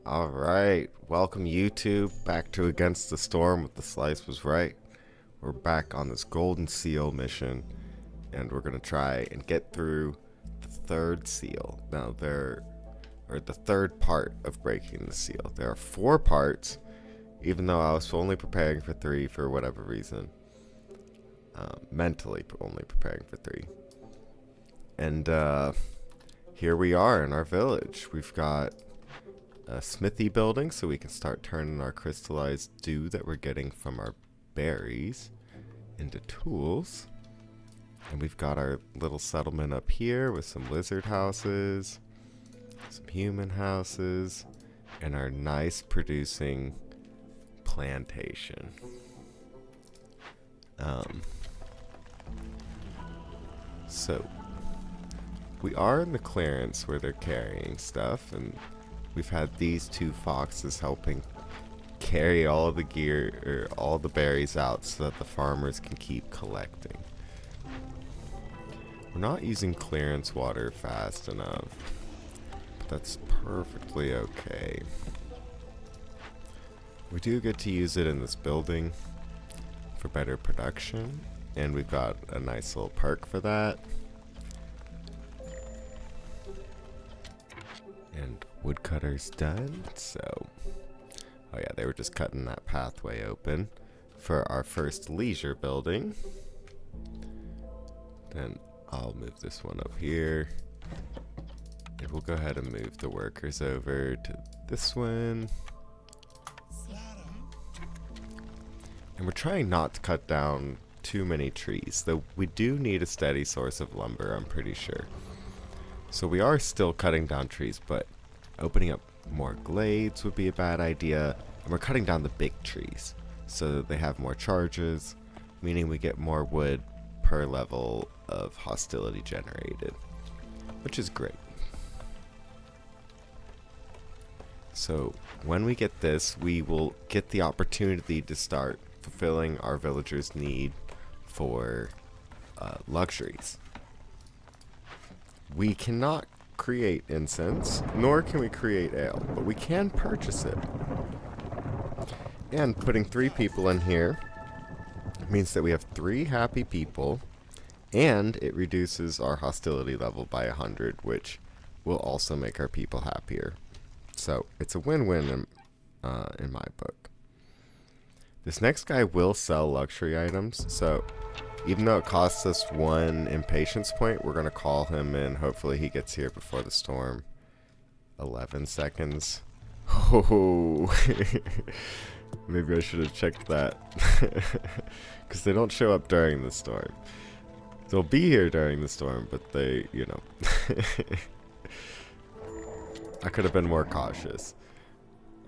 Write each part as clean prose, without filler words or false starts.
Alright, welcome YouTube back to Against the Storm with The Slice Was Right. We're back on this Golden Seal mission, and we're going to try and get through the third seal. Now, or the third part of breaking the seal. There are 4 parts, even though I was only preparing for 3 for whatever reason. Mentally only preparing for 3. And here we are in our village. We've got a smithy building so we can start turning our crystallized dew that we're getting from our berries into tools. And we've got our little settlement up here with some lizard houses, some human houses, and our nice producing plantation. So we are in the clearance where they're carrying stuff, and we've had these 2 foxes helping carry all of the gear, or all the berries out so that the farmers can keep collecting. We're not using clearance water fast enough, but that's perfectly okay. We do get to use it in this building for better production, and we've got a nice little perk for that. And woodcutter's done, so oh yeah, they were just cutting that pathway open for our first leisure building. Then I'll move this one up here, and we'll go ahead and move the workers over to this one. And we're trying not to cut down too many trees, though we do need a steady source of lumber, I'm pretty sure. So we are still cutting down trees, but opening up more glades would be a bad idea. And we're cutting down the big trees so that they have more charges, meaning we get more wood per level of hostility generated, which is great. So when we get this, we will get the opportunity to start fulfilling our villagers' need for luxuries. We cannot create incense, nor can we create ale, but we can purchase it. And putting 3 people in here means that we have 3 happy people, and it reduces our hostility level by 100, which will also make our people happier. So it's a win-win in my book. This next guy will sell luxury items, so even though it costs us 1 impatience point, we're going to call him in. Hopefully he gets here before the storm. 11 seconds. Oh, maybe I should have checked that. Because they don't show up during the storm. They'll be here during the storm, but they, you know. I could have been more cautious.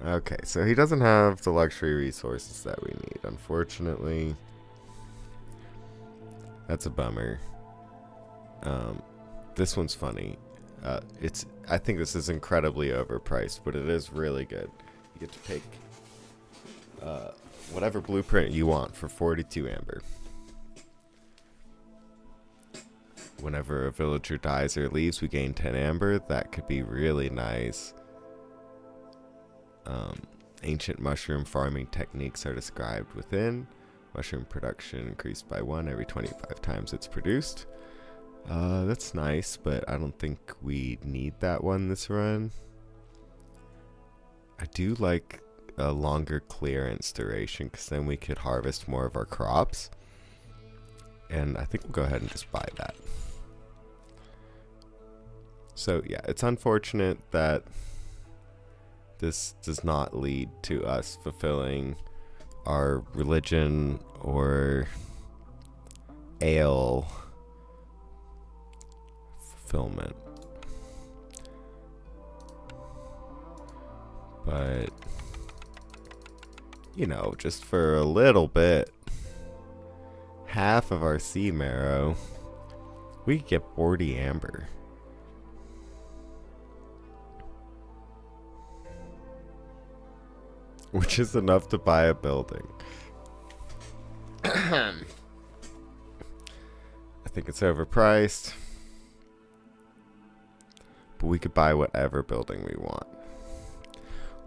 Okay, so he doesn't have the luxury resources that we need, unfortunately. That's a bummer. This one's funny. I think this is incredibly overpriced, but it is really good. You get to pick whatever blueprint you want for 42 amber. Whenever a villager dies or leaves, we gain 10 amber. That could be really nice. Ancient mushroom farming techniques are described within. Mushroom production increased by 1 every 25 times it's produced. That's nice, but I don't think we need that one this run. I do like a longer clearance duration, because then we could harvest more of our crops. And I think we'll go ahead and just buy that. So yeah, it's unfortunate that this does not lead to us fulfilling our religion or ale fulfillment. But, you know, just for a little bit, half of our sea marrow, we could get 40 amber. Which is enough to buy a building. I think it's overpriced. But we could buy whatever building we want.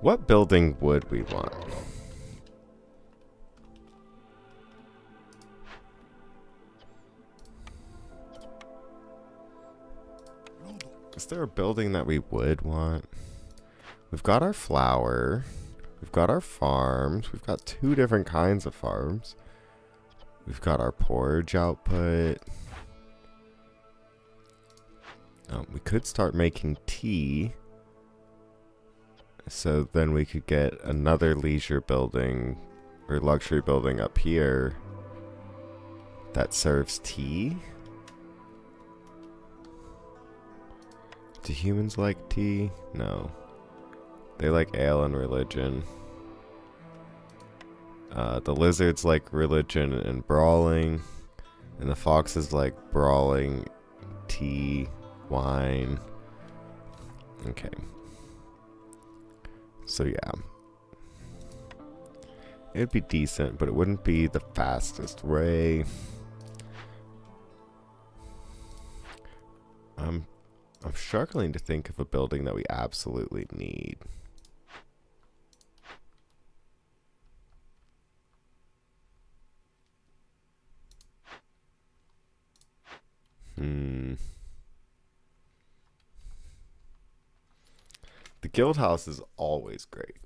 What building would we want? Is there a building that we would want? We've got our flour. We've got our farms. We've got 2 different kinds of farms. We've got our porridge output. We could start making tea. So then we could get another leisure building or luxury building up here that serves tea. Do humans like tea? No. They like ale and religion. The lizards like religion and brawling. And the foxes like brawling, tea, wine. Okay. So yeah. It'd be decent, but it wouldn't be the fastest way. I'm struggling to think of a building that we absolutely need. The guild house is always great.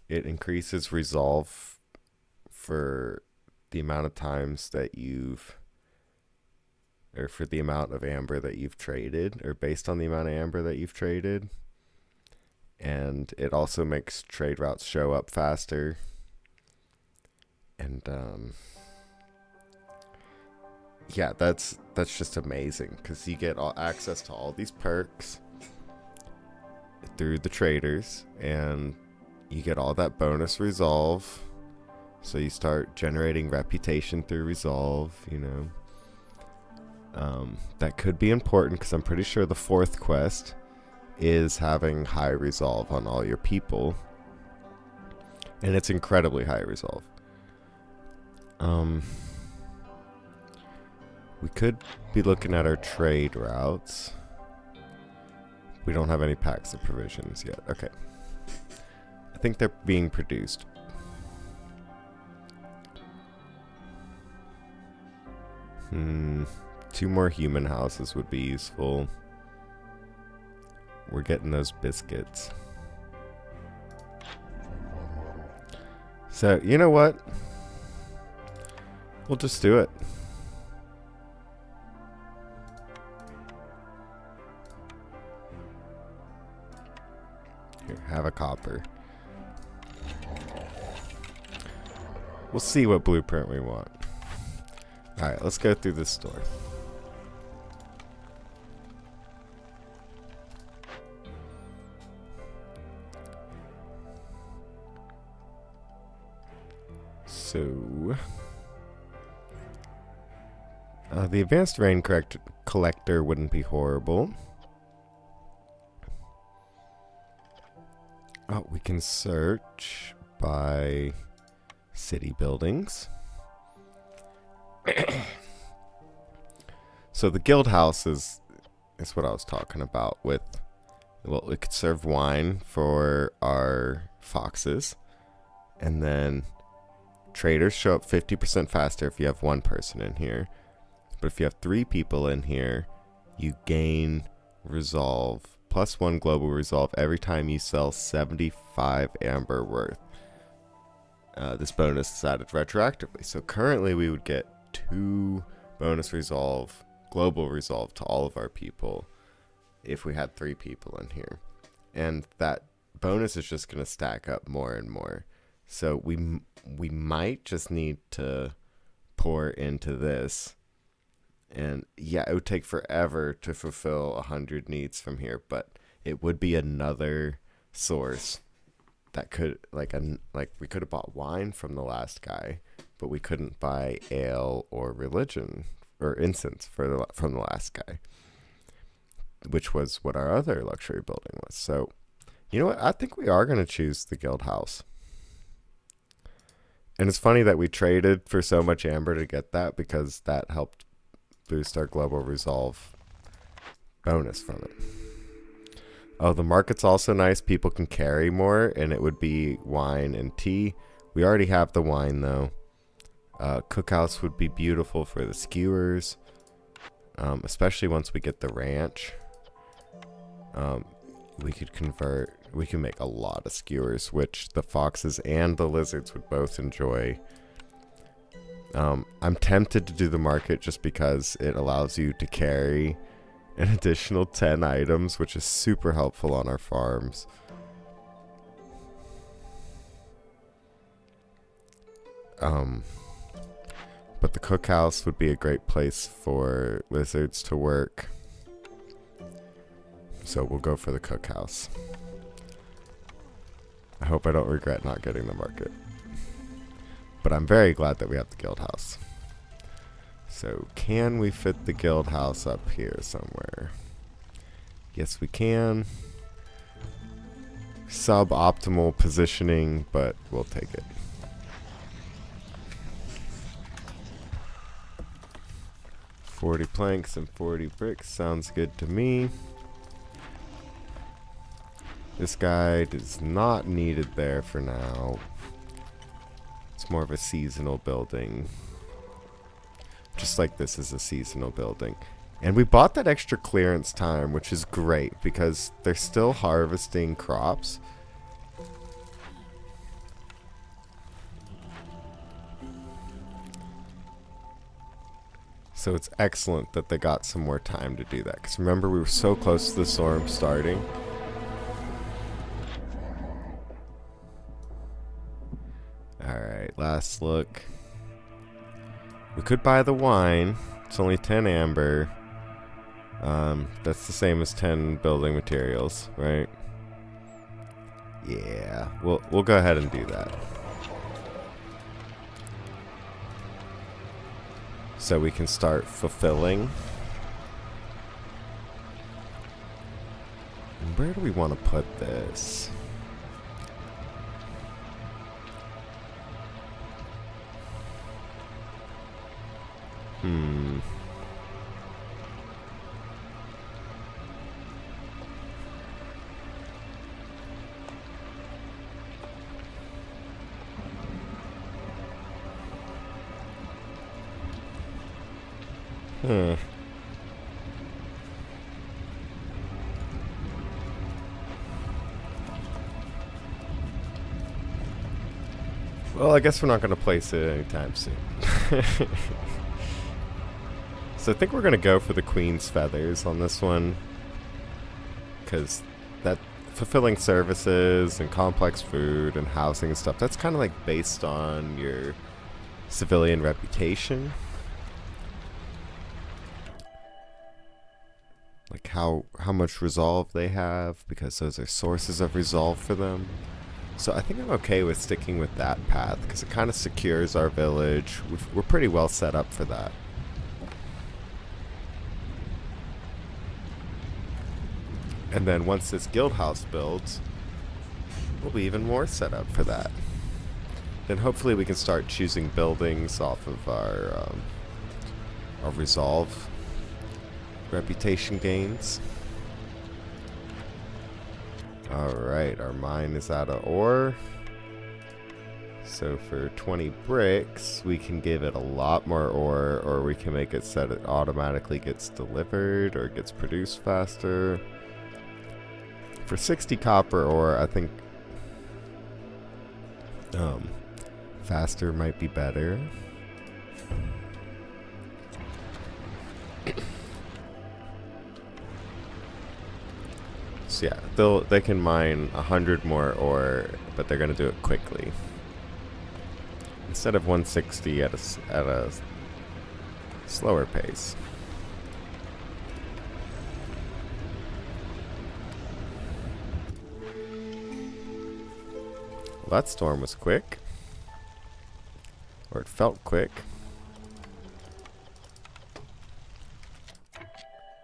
It increases resolve for the amount of times that you've, or for the amount of amber that you've traded, or based on the amount of amber that you've traded. And it also makes trade routes show up faster. And yeah, that's just amazing because you get access to all these perks through the traders, and you get all that bonus resolve. So you start generating reputation through resolve, you know. That could be important because I'm pretty sure the 4th quest is having high resolve on all your people. And it's incredibly high resolve. We could be looking at our trade routes. We don't have any packs of provisions yet. Okay. I think they're being produced. Two more human houses would be useful. We're getting those biscuits. So, you know what? We'll just do it. Here, have a copper. We'll see what blueprint we want. Alright, let's go through this store. So, the advanced rain collector wouldn't be horrible. Oh, we can search by city buildings. So the guild house is what I was talking about with, well, it could serve wine for our foxes, and then traders show up 50% faster if you have 1 person in here. But if you have 3 people in here, you gain resolve, +1 global resolve every time you sell 75 amber worth. This bonus is added retroactively. So currently we would get 2 bonus resolve, global resolve to all of our people if we had 3 people in here. And that bonus is just going to stack up more and more. So we might just need to pour into this. And yeah, it would take forever to fulfill 100 needs from here, but it would be another source that could, like we could have bought wine from the last guy, but we couldn't buy ale or religion or incense from the last guy, which was what our other luxury building was. So, you know what? I think we are going to choose the guild house. And it's funny that we traded for so much amber to get that, because that helped boost our global resolve bonus from it. Oh, the market's also nice. People can carry more, and it would be wine and tea. We already have the wine, though. Cookhouse would be beautiful for the skewers, especially once we get the ranch. We can make a lot of skewers, which the foxes and the lizards would both enjoy. I'm tempted to do the market just because it allows you to carry an additional 10 items, which is super helpful on our farms. But the cookhouse would be a great place for lizards to work. So we'll go for the cookhouse. I hope I don't regret not getting the market. But I'm very glad that we have the guild house. So can we fit the guild house up here somewhere? Yes, we can. Suboptimal positioning, but we'll take it. $40 planks and 40 bricks sounds good to me. This guy is not needed there for now. It's more of a seasonal building. Just like this is a seasonal building. And we bought that extra clearance time, which is great because they're still harvesting crops. So it's excellent that they got some more time to do that. Because remember, we were so close to the storm starting. Alright, last look. We could buy the wine. It's only 10 amber. That's the same as 10 building materials, right? Yeah, we'll go ahead and do that. So we can start fulfilling. And where do we want to put this? Well, I guess we're not going to place it anytime soon. So I think we're going to go for the Queen's Feathers on this one. Because that fulfilling services and complex food and housing and stuff, that's kind of like based on your civilian reputation. Like how much resolve they have, because those are sources of resolve for them. So I think I'm okay with sticking with that path, because it kind of secures our village. We're pretty well set up for that. And then once this guild house builds, we'll be even more set up for that. Then hopefully we can start choosing buildings off of our resolve reputation gains. Alright, our mine is out of ore. So for 20 bricks, we can give it a lot more ore, or we can make it so it automatically gets delivered or gets produced faster. For 60 copper ore, I think faster might be better. So yeah, they can mine 100 more ore, but they're gonna do it quickly. Instead of 160 at a slower pace. Well, that storm was quick. Or it felt quick.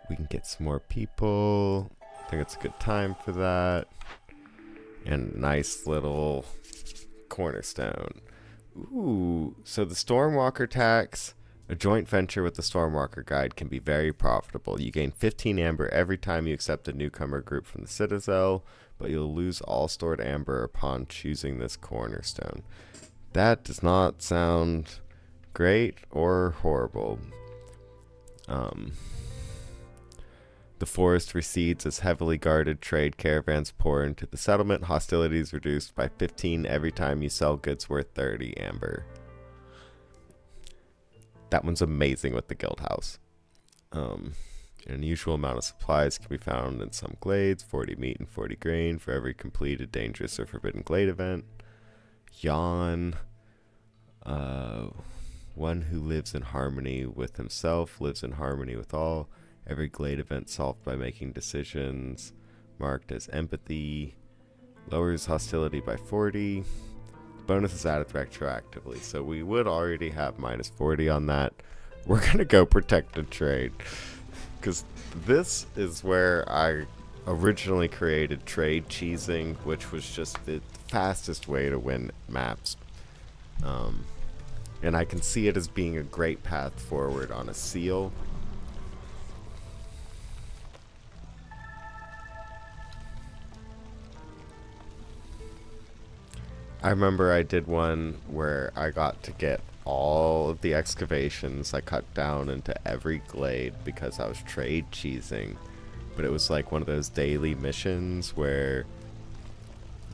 We can get some more people. I think it's a good time for that. And nice little cornerstone. Ooh, so the Stormwalker tax A joint venture with the Stormwalker Guide can be very profitable. You gain 15 amber every time you accept a newcomer group from the Citadel, but you'll lose all stored amber upon choosing this cornerstone. That does not sound great or horrible. The forest recedes as heavily guarded trade caravans pour into the settlement. Hostilities reduced by 15 every time you sell goods worth 30 amber. That one's amazing with the guild house. An unusual amount of supplies can be found in some glades. 40 meat and 40 grain for every completed dangerous or forbidden glade event. Yawn. One who lives in harmony with himself lives in harmony with all. Every glade event solved by making decisions marked as empathy. Lowers hostility by 40. The bonus is added retroactively, so we would already have minus 40 on that. We're going to go protected trade, because this is where I originally created trade cheesing, which was just the fastest way to win maps. And I can see it as being a great path forward on a seal. I remember I did one where I got to get all of the excavations I cut down into every glade because I was trade cheesing. But it was like one of those daily missions where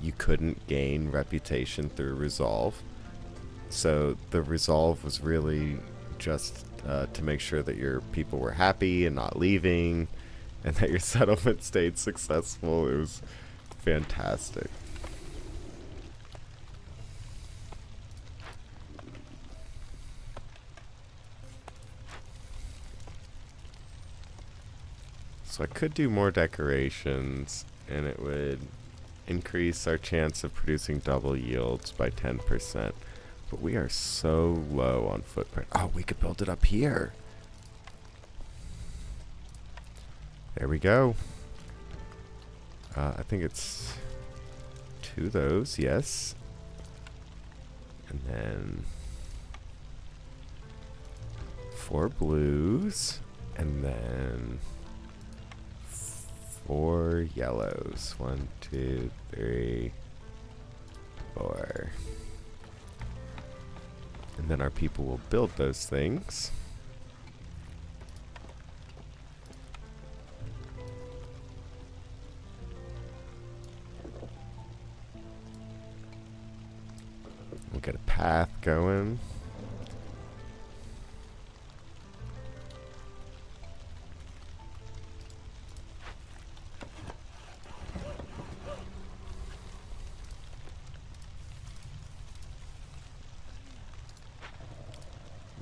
you couldn't gain reputation through resolve. So the resolve was really just to make sure that your people were happy and not leaving, and that your settlement stayed successful. It was fantastic. So I could do more decorations, and it would increase our chance of producing double yields by 10%. But we are so low on footprint. Oh, we could build it up here. There we go. I think it's 2 of those, yes. And then 4 blues, and then 4 yellows. 1, 2, 3, 4. And then our people will build those things. We'll get a path going.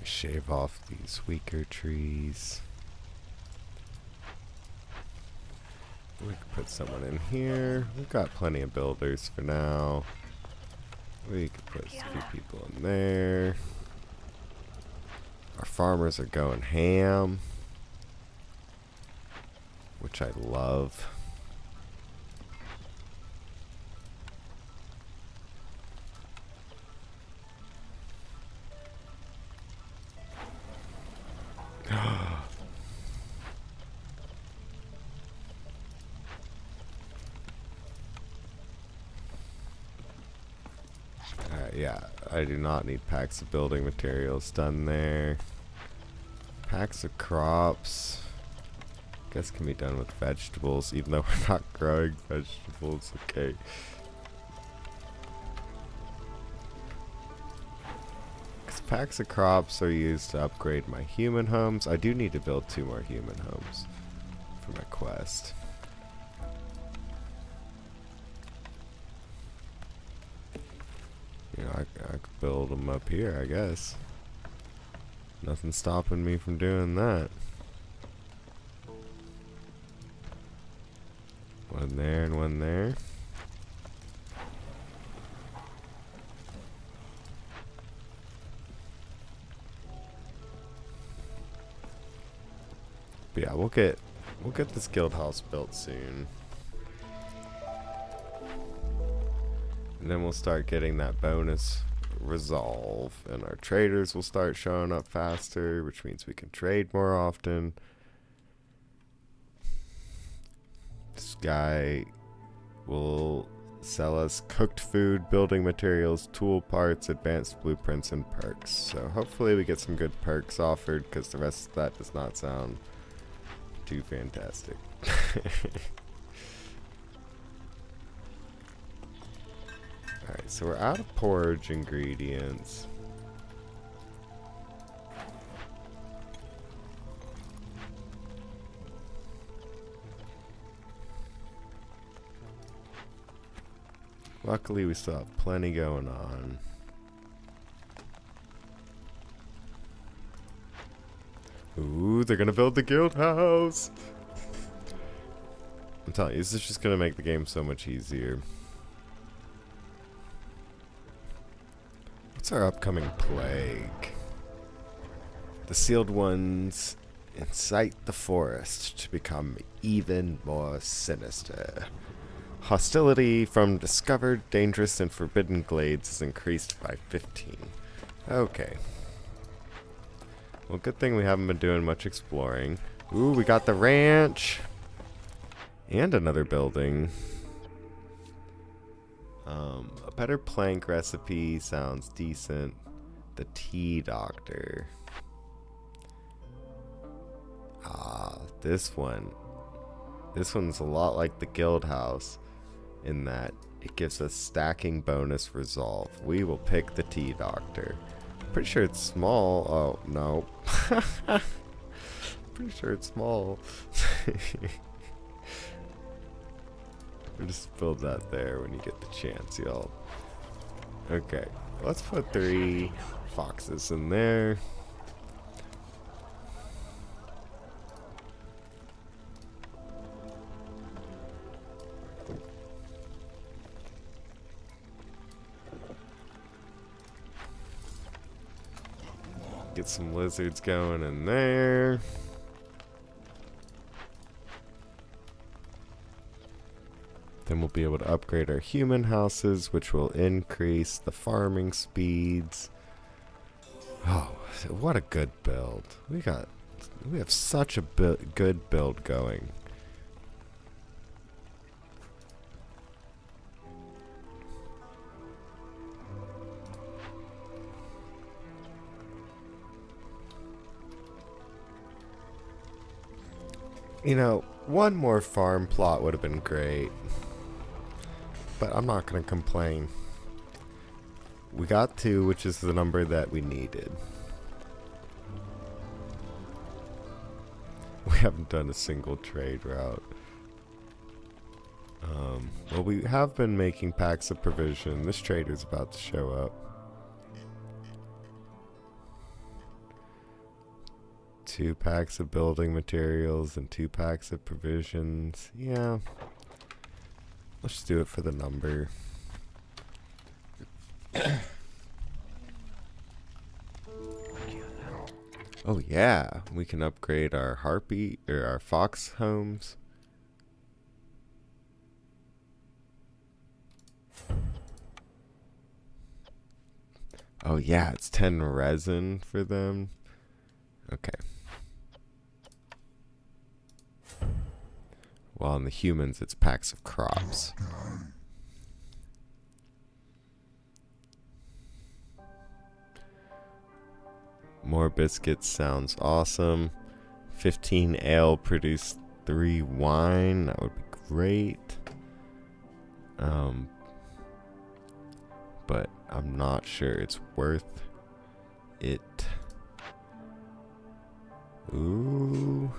Shave off these weaker trees. We can put someone in here. We've got plenty of builders for now. We could put a few people in there. Our farmers are going ham, which I love. Yeah, I do not need packs of building materials done there. Packs of crops, guess can be done with vegetables, even though we're not growing vegetables. Okay. Because packs of crops are used to upgrade my human homes. I do need to build 2 more human homes for my quest. You know, I could build them up here, I guess. Nothing's stopping me from doing that. One there and one there. But yeah, we'll get this guild house built soon. And then we'll start getting that bonus resolve, and our traders will start showing up faster, which means we can trade more often. This guy will sell us cooked food, building materials, tool parts, advanced blueprints, and perks. So hopefully we get some good perks offered, because the rest of that does not sound too fantastic. Alright, so we're out of porridge ingredients. Luckily, we still have plenty going on. Ooh, they're gonna build the guild house! I'm telling you, this is just gonna make the game so much easier. What's our upcoming plague? The sealed ones incite the forest to become even more sinister. Hostility from discovered, dangerous, and forbidden glades is increased by 15. Okay. Well, good thing we haven't been doing much exploring. Ooh, we got the ranch! And another building. A better plank recipe sounds decent. The tea doctor. Ah, this one. This one's a lot like the guild house, in that it gives us stacking bonus resolve. We will pick the tea doctor. Pretty sure it's small. Oh, no. Pretty sure it's small. We'll just build that there when you get the chance, y'all. Okay, let's put 3 foxes in there. Get some lizards going in there. Then we'll be able to upgrade our human houses, which will increase the farming speeds. Oh, what a good build. We have such a good build going. You know, one more farm plot would have been great. But I'm not going to complain. We got 2, which is the number that we needed. We haven't done a single trade route. Well, we have been making packs of provision. This trader's about to show up. 2 packs of building materials and 2 packs of provisions. Yeah. Let's just do it for the number. Oh yeah, we can upgrade our harpy or our fox homes. Oh yeah, it's 10 resin for them. Okay. While in the humans, it's packs of crops. More biscuits sounds awesome. 15 ale produce 3 wine. That would be great. But I'm not sure it's worth it. Ooh.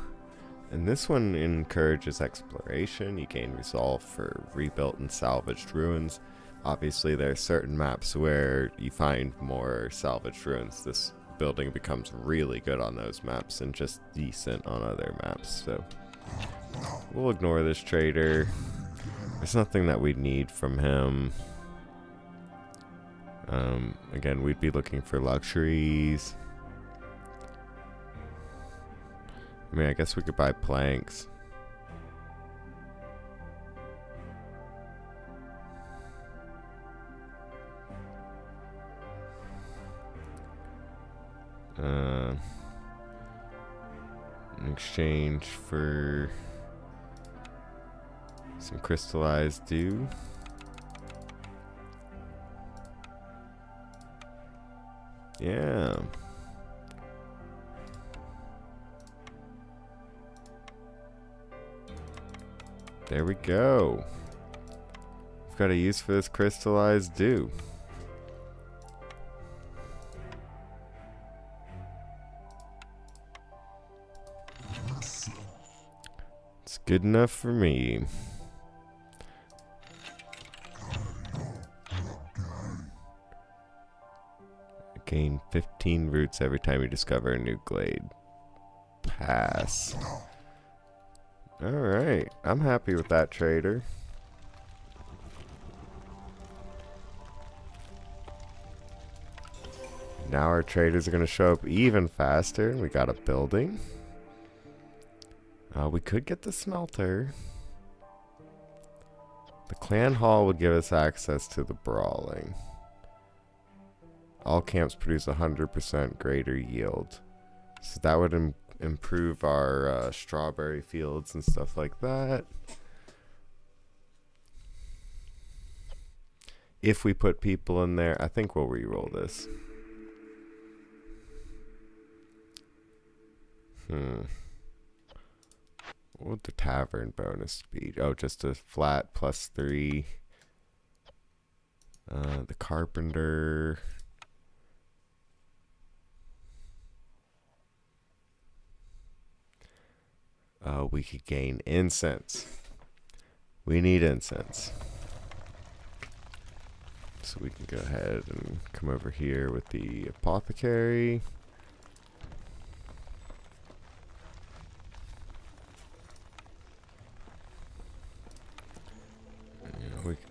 And this one encourages exploration. You gain resolve for rebuilt and salvaged ruins. Obviously, there are certain maps where you find more salvaged ruins. This building becomes really good on those maps and just decent on other maps. So we'll ignore this trader. There's nothing that we need from him. Again, we'd be looking for luxuries. I mean, I guess we could buy planks. In exchange for some crystallized dew. Yeah. There we go. We've got a use for this crystallized dew. It's good enough for me. Gain 15 roots every time you discover a new glade. Pass. Alright, I'm happy with that, trader. Now our traders are going to show up even faster, and we got a building. We could get the smelter. The clan hall would give us access to the brawling. All camps produce 100% greater yield. So that would improve our strawberry fields and stuff like that. If we put people in there, I think we'll re-roll this. What would the tavern bonus be? Oh, just a flat +3. The carpenter. We could gain incense. We need incense. So we can go ahead and come over here with the apothecary. We can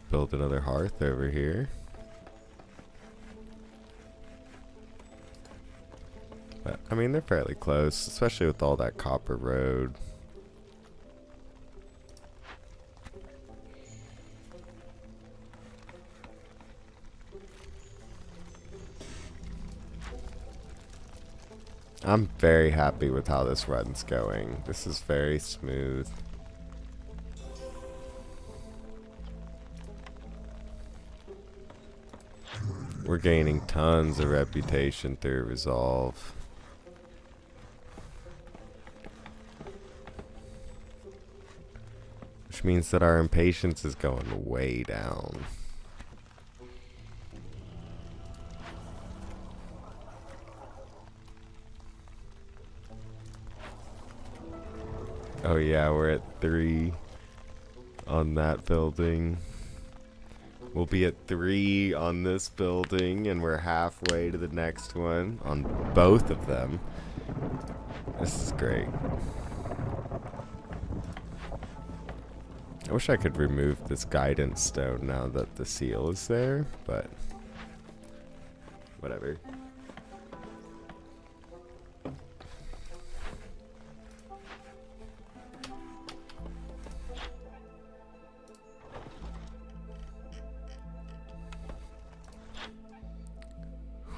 build another hearth over here. But, I mean, they're fairly close, especially with all that copper road. I'm very happy with how this run's going. This is very smooth. We're gaining tons of reputation through Resolve. Which means that our impatience is going way down. Oh yeah, we're at 3 on that building. We'll be at 3 on this building, and we're halfway to the next one on both of them. This is great. I wish I could remove this guidance stone now that the seal is there, but whatever.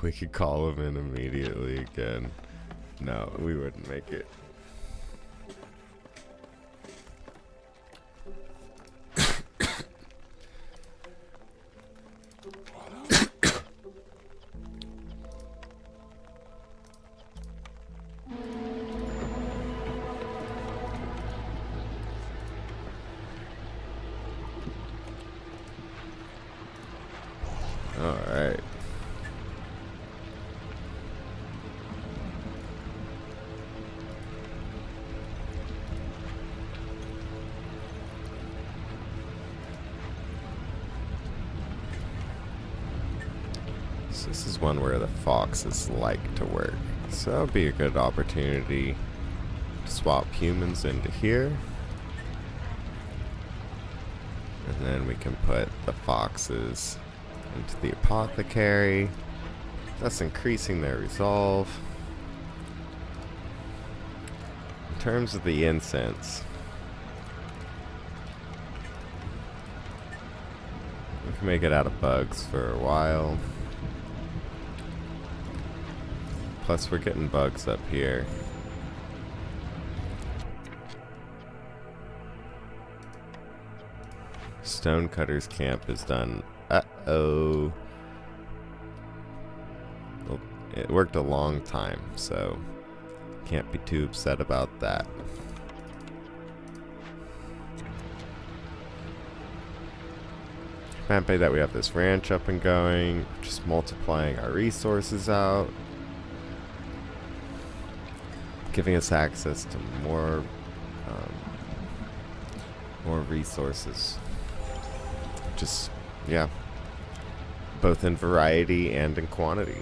We could call him in immediately again. No, we wouldn't make it. All right. So this is one where the foxes like to work. So that would be a good opportunity to swap humans into here. And then we can put the foxes into the apothecary. That's increasing their resolve. In terms of the incense, we can make it out of bugs for a while. Plus, we're getting bugs up here. Stonecutter's camp is done. Uh-oh. Well, it worked a long time, so can't be too upset about that. I'm happy that we have this ranch up and going, just multiplying our resources out, giving us access to more resources. Just, yeah, both in variety and in quantity.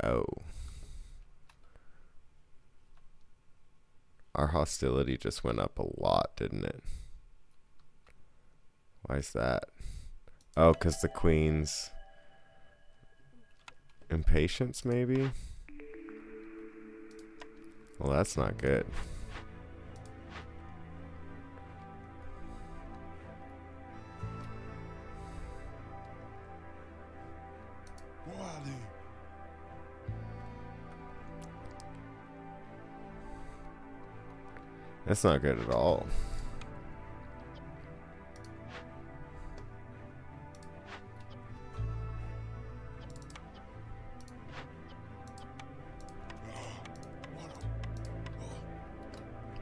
Oh. Our hostility just went up a lot, didn't it? Why is that? Oh, because the queen's impatience, maybe? Well, that's not good. That's not good at all.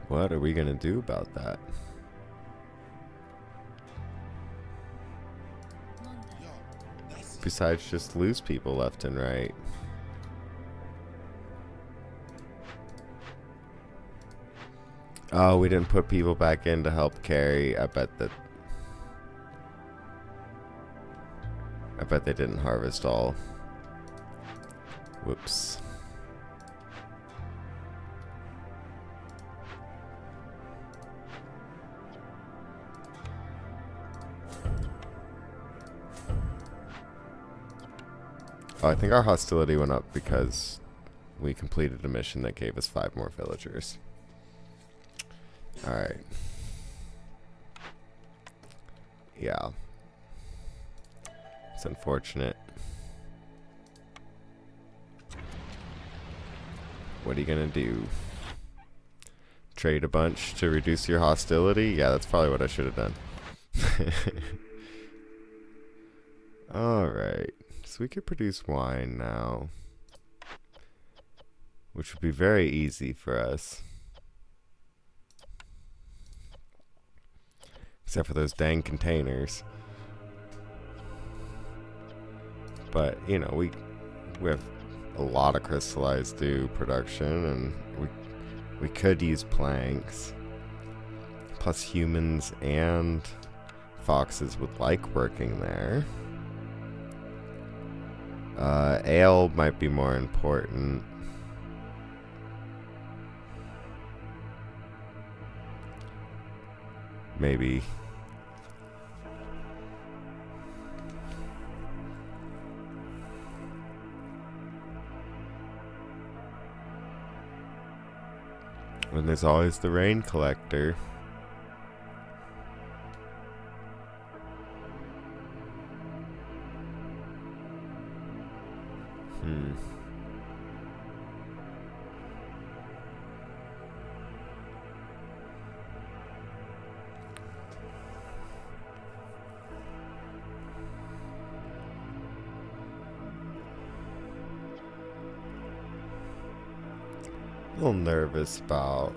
What are we gonna do about that? Besides just lose people left and right. Oh, we didn't put people back in to help carry. I bet they didn't harvest all. Whoops. Oh, I think our hostility went up because we completed a mission that gave us 5 more villagers. Alright. Yeah. It's unfortunate. What are you gonna do? Trade a bunch to reduce your hostility? Yeah, that's probably what I should have done. Alright. So we could produce wine now, which would be very easy for us. Except for those dang containers. But, you know, we have a lot of crystallized dew production, and we could use planks. Plus humans and foxes would like working there. Ale might be more important. Maybe. And there's always the rain collector. A little nervous about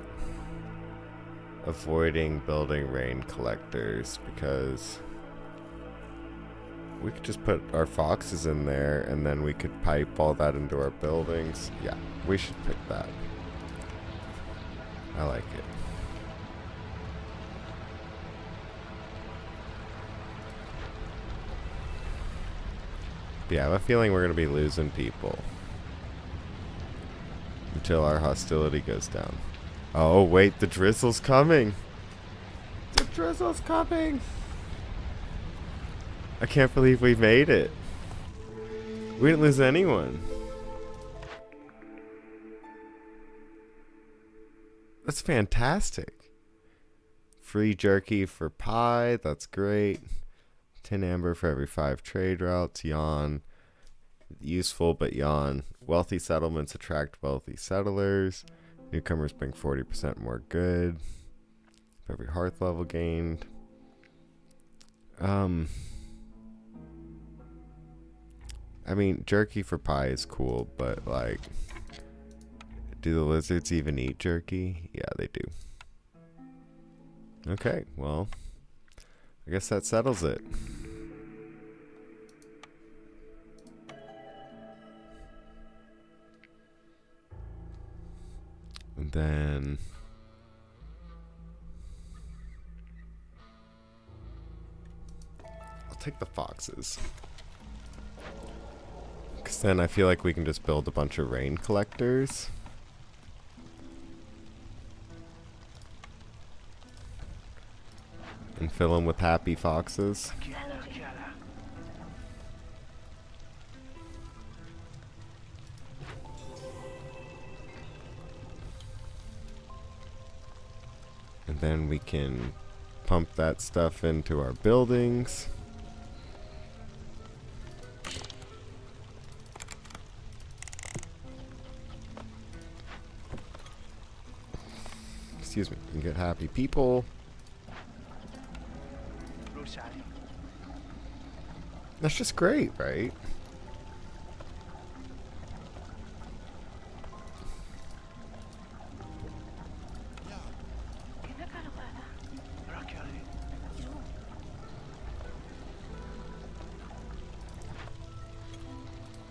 avoiding building rain collectors because we could just put our foxes in there and then we could pipe all that into our buildings. Yeah, we should pick that. I like it. But yeah, I have a feeling we're going to be losing people until our hostility goes down. Oh, wait, the drizzle's coming. The drizzle's coming. I can't believe we made it. We didn't lose anyone. That's fantastic. Free jerky for pie. That's great. 10 amber for every 5 trade routes. Yawn. Useful but yawn. Wealthy settlements attract wealthy settlers. Newcomers bring 40% more good. For every hearth level gained. I mean, jerky for pie is cool, but like, do the lizards even eat jerky? Yeah, they do. Okay, well, I guess that settles it. And then I'll take the foxes. Because then I feel like we can just build a bunch of rain collectors. And fill them with happy foxes. And then we can pump that stuff into our buildings. Excuse me, and get happy people. That's just great, right?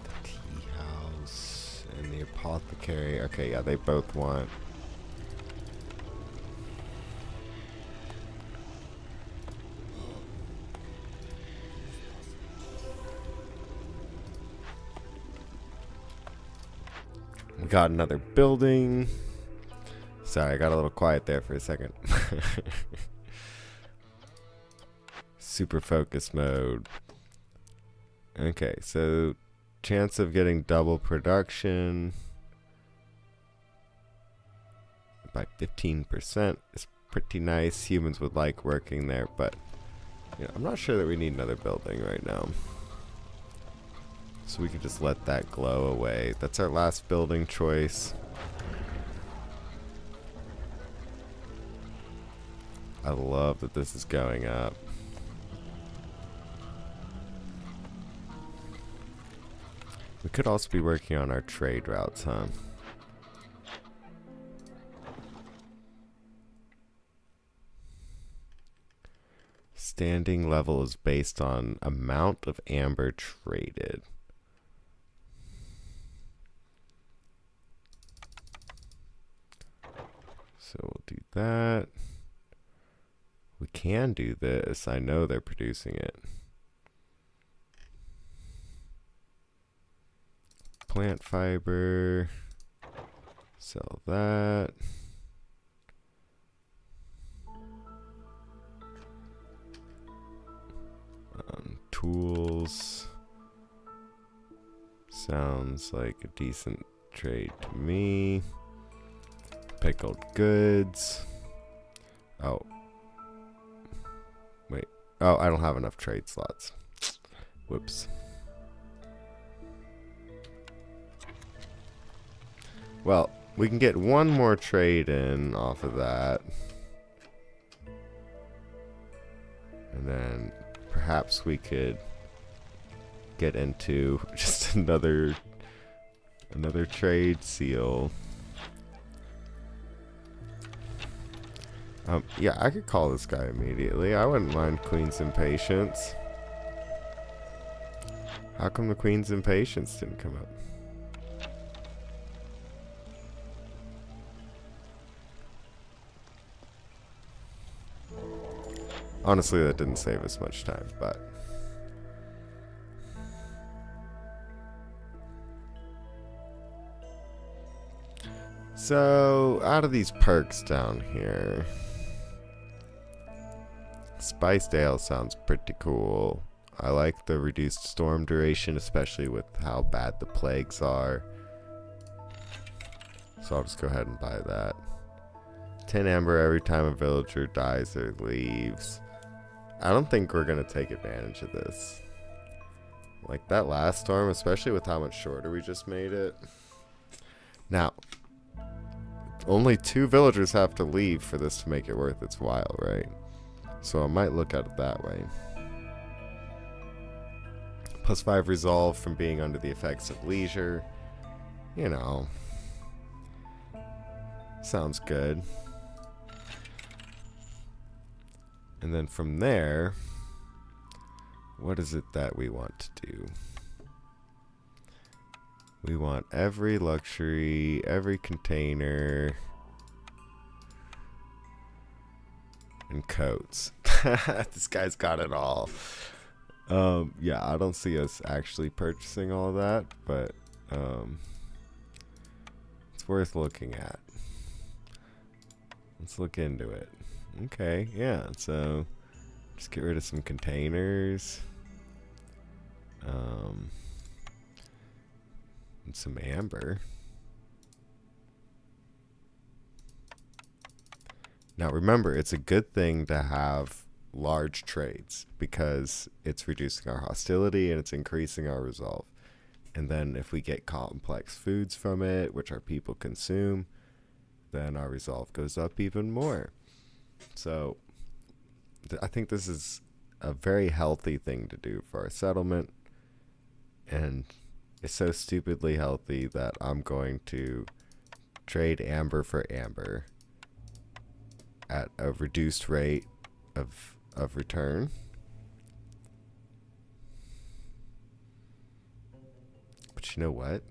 The tea house and the apothecary. Okay, yeah, they both want. We got another building. Sorry, I got a little quiet there for a second. Super focus mode. Okay, so chance of getting double production by 15% is pretty nice. Humans would like working there, but you know, I'm not sure that we need another building right now. So we can just let that glow away. That's our last building choice. I love that this is going up. We could also be working on our trade routes, huh? Standing level is based on amount of amber traded. So we'll do that. We can do this. I know they're producing it. Plant fiber. Sell that. Tools. Sounds like a decent trade to me. Pickled goods. Oh. Wait. Oh, I don't have enough trade slots. Whoops. Well, we can get one more trade in off of that. And then perhaps we could get into just another trade seal. Yeah, I could call this guy immediately. I wouldn't mind Queen's Impatience. How come the Queen's Impatience didn't come up? Honestly, that didn't save us much time, but... So, out of these perks down here... Spiced Ale sounds pretty cool. I like the reduced storm duration, especially with how bad the plagues are. So I'll just go ahead and buy that. 10 amber every time a villager dies or leaves. I don't think we're going to take advantage of this. Like that last storm, especially with how much shorter we just made it. Now, only 2 villagers have to leave for this to make it worth its while, right? So I might look at it that way. +5 resolve from being under the effects of leisure. You know. Sounds good. And then from there, what is it that we want to do? We want every luxury, every container, and coats. This guy's got it all. Yeah, I don't see us actually purchasing all of that, but it's worth looking at. Let's look into it. Okay, yeah, so just get rid of some containers. And some amber. Now remember, it's a good thing to have large trades because it's reducing our hostility and it's increasing our resolve. And then if we get complex foods from it, which our people consume, then our resolve goes up even more. So I think this is a very healthy thing to do for our settlement. And it's so stupidly healthy that I'm going to trade amber for amber at a reduced rate of return. But you know what?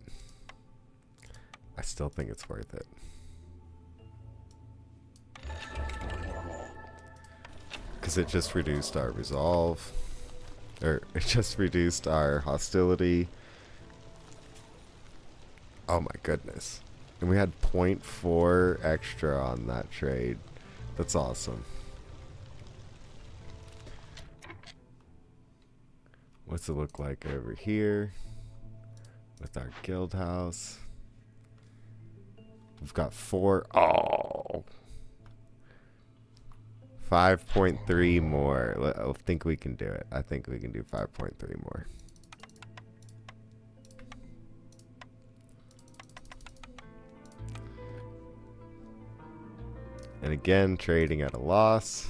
I still think it's worth it. Because it just reduced our resolve. Or it just reduced our hostility. Oh my goodness. And we had 0.4 extra on that trade. That's awesome. What's it look like over here with our guild house? We've got 4. Oh. 5.3 more. I think we can do it. I think we can do 5.3 more. And again, trading at a loss.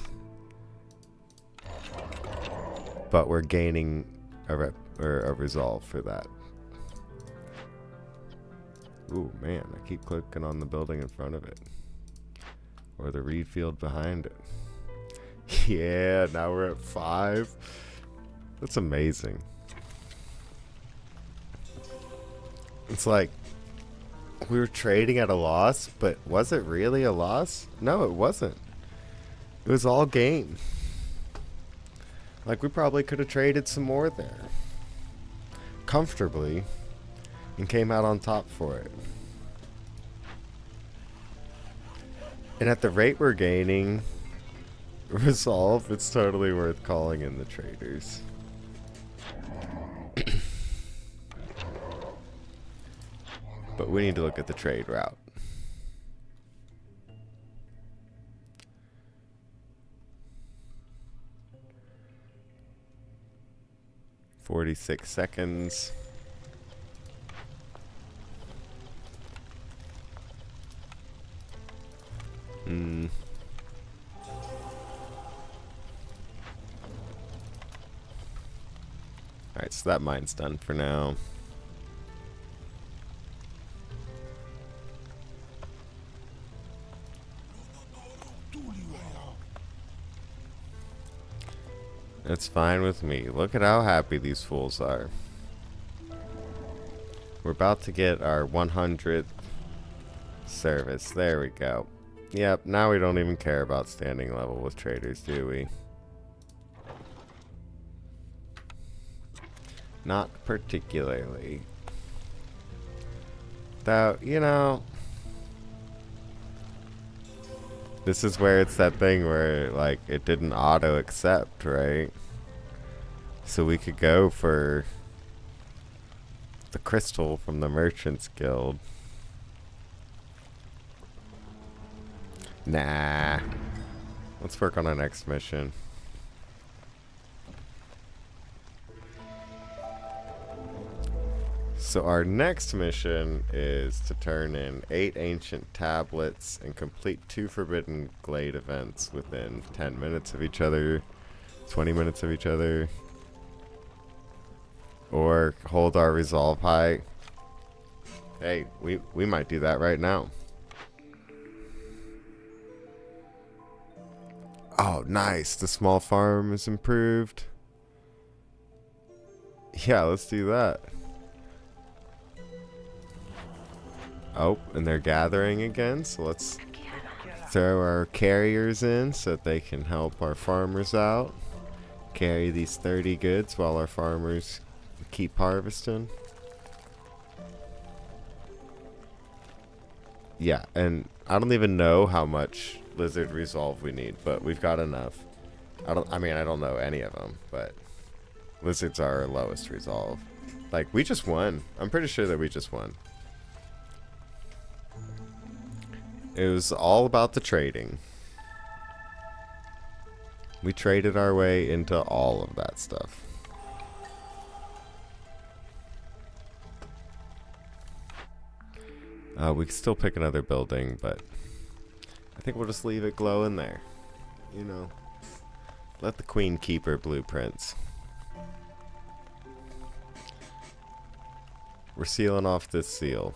But we're gaining a resolve for that. Ooh, man, I keep clicking on the building in front of it. Or the reed field behind it. Yeah, now we're at 5. That's amazing. It's like we were trading at a loss, but was it really a loss? No, it wasn't. It was all gain. Like we probably could have traded some more there comfortably and came out on top for it. And at the rate we're gaining resolve, it's totally worth calling in the traders. But we need to look at the trade route. "46 seconds. Alright, so that mine's done for now. It's fine with me. Look at how happy these fools are. We're about to get our 100th service. There we go. Yep, now we don't even care about standing level with traders, do we? Not particularly. Though, you know, this is where it's that thing where, like, it didn't auto-accept, right? So we could go for the crystal from the Merchants Guild. Nah. Let's work on our next mission. So our next mission is to turn in 8 ancient tablets and complete 2 forbidden glade events within 10 minutes of each other, 20 minutes of each other, or hold our resolve high. Hey, we might do that right now. Oh, nice. The small farm is improved. Yeah, let's do that. Oh, and they're gathering again, so let's throw our carriers in so that they can help our farmers out. Carry these 30 goods while our farmers keep harvesting. Yeah, and I don't even know how much lizard resolve we need, but we've got enough. I don't know any of them, but lizards are our lowest resolve. Like, we just won. I'm pretty sure that we just won. It was all about the trading. We traded our way into all of that stuff. We can still pick another building, but I think we'll just leave it glowing there. You know, let the queen keep her blueprints. We're sealing off this seal.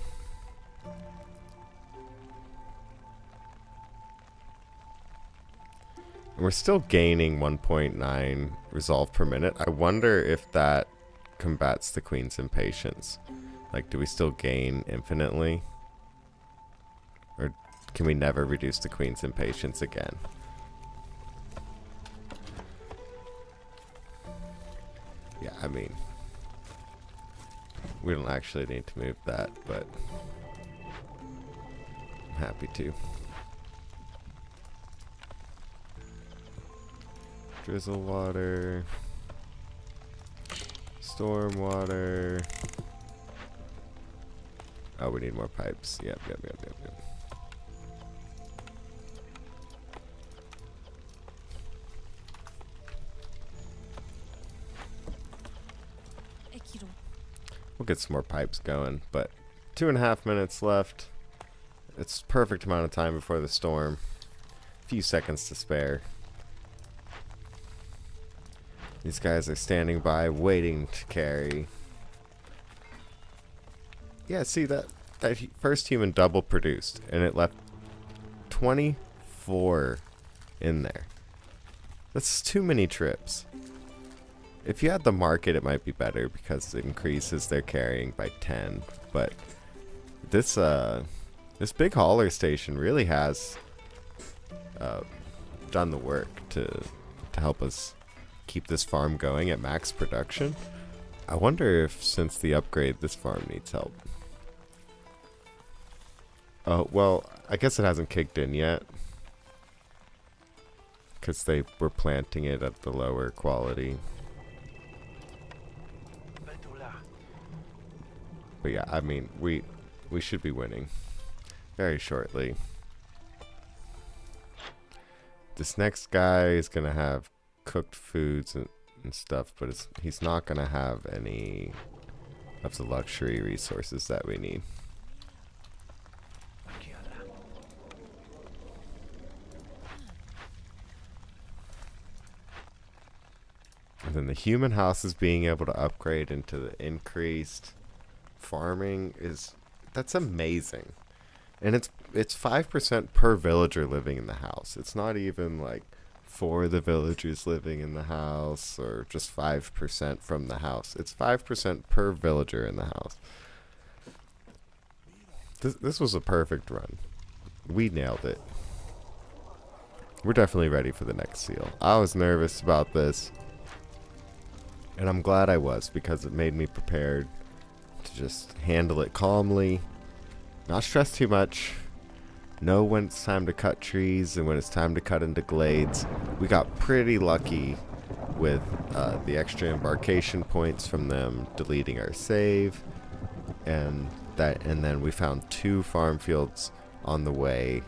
And we're still gaining 1.9 resolve per minute. I wonder if that combats the queen's impatience. Like, do we still gain infinitely? Or can we never reduce the queen's impatience again? Yeah, I mean, we don't actually need to move that, but I'm happy to. Drizzle water. Storm water. Oh, we need more pipes. Yep. We'll get some more pipes going, but 2.5 minutes left. It's perfect amount of time before the storm. A few seconds to spare. These guys are standing by, waiting to carry. Yeah, see, that first human double produced, and it left 24 in there. That's too many trips. If you had the market, it might be better because it increases their carrying by 10. But this big hauler station really has done the work to help us keep this farm going at max production. I wonder if, since the upgrade, this farm needs help. Oh, well, I guess it hasn't kicked in yet, because they were planting it at the lower quality. But yeah, I mean, we should be winning very shortly. This next guy is gonna have cooked foods and stuff, but he's not gonna have any of the luxury resources that we need. And then the human houses being able to upgrade into the increased farming that's amazing. And it's 5% per villager living in the house. It's not even like for the villagers living in the house or just 5% from the house. It's 5% per villager in the house. This was a perfect run. We nailed it. We're definitely ready for the next seal. I was nervous about this, and I'm glad I was, because it made me prepared to just handle it calmly, not stress too much, know when it's time to cut trees and when it's time to cut into glades. We got pretty lucky with the extra embarkation points from them deleting our save, and then we found 2 farm fields on the way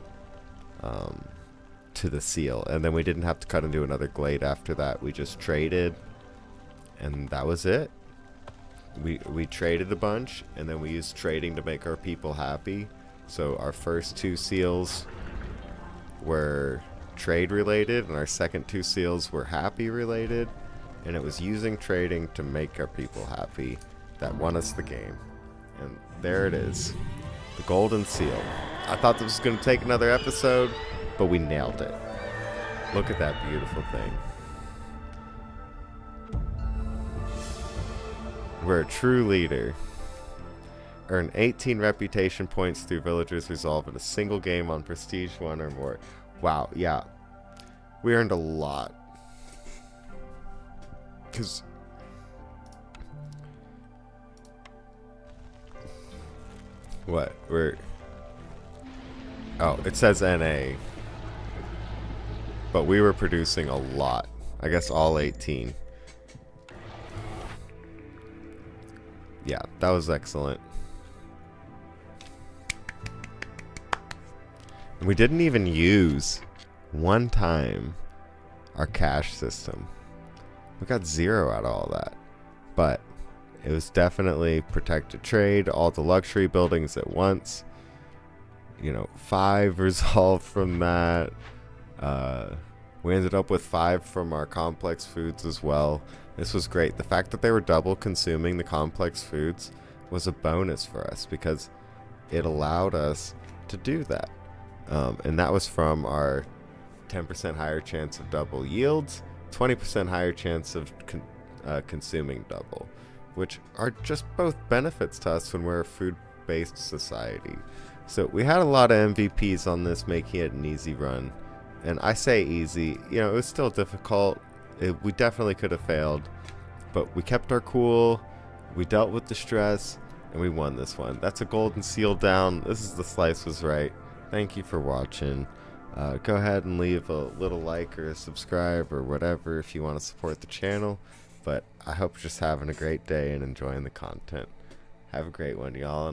to the seal, and then we didn't have to cut into another glade after that. We just traded, and that was it. we traded a bunch, and then we used trading to make our people happy. So our first 2 seals were trade related, and our second 2 seals were happy related, and it was using trading to make our people happy that won us the game. And there it is, the golden seal. I thought this was going to take another episode, but we nailed it. Look at that beautiful thing. We're a true leader. Earn 18 reputation points through villagers resolve in a single game on Prestige 1 or more. Wow, yeah. We earned a lot. Because... What? We're... Oh, it says NA. But we were producing a lot. I guess all 18. Yeah, that was excellent. We didn't even use one time our cash system. We got 0 out of all that. But it was definitely protected trade, all the luxury buildings at once. 5 resolved from that. We ended up with 5 from our complex foods as well. This was great. The fact that they were double consuming the complex foods was a bonus for us because it allowed us to do that. And that was from our 10% higher chance of double yields, 20% higher chance of consuming double, which are just both benefits to us when we're a food-based society. So we had a lot of MVPs on this, making it an easy run. And I say easy, it was still difficult. We definitely could have failed, but we kept our cool, we dealt with the stress, and we won this one. That's a golden seal down. This is The Slice Was Right. Thank you for watching. Go ahead and leave a little like or a subscribe or whatever if you want to support the channel. But I hope you're just having a great day and enjoying the content. Have a great one, y'all.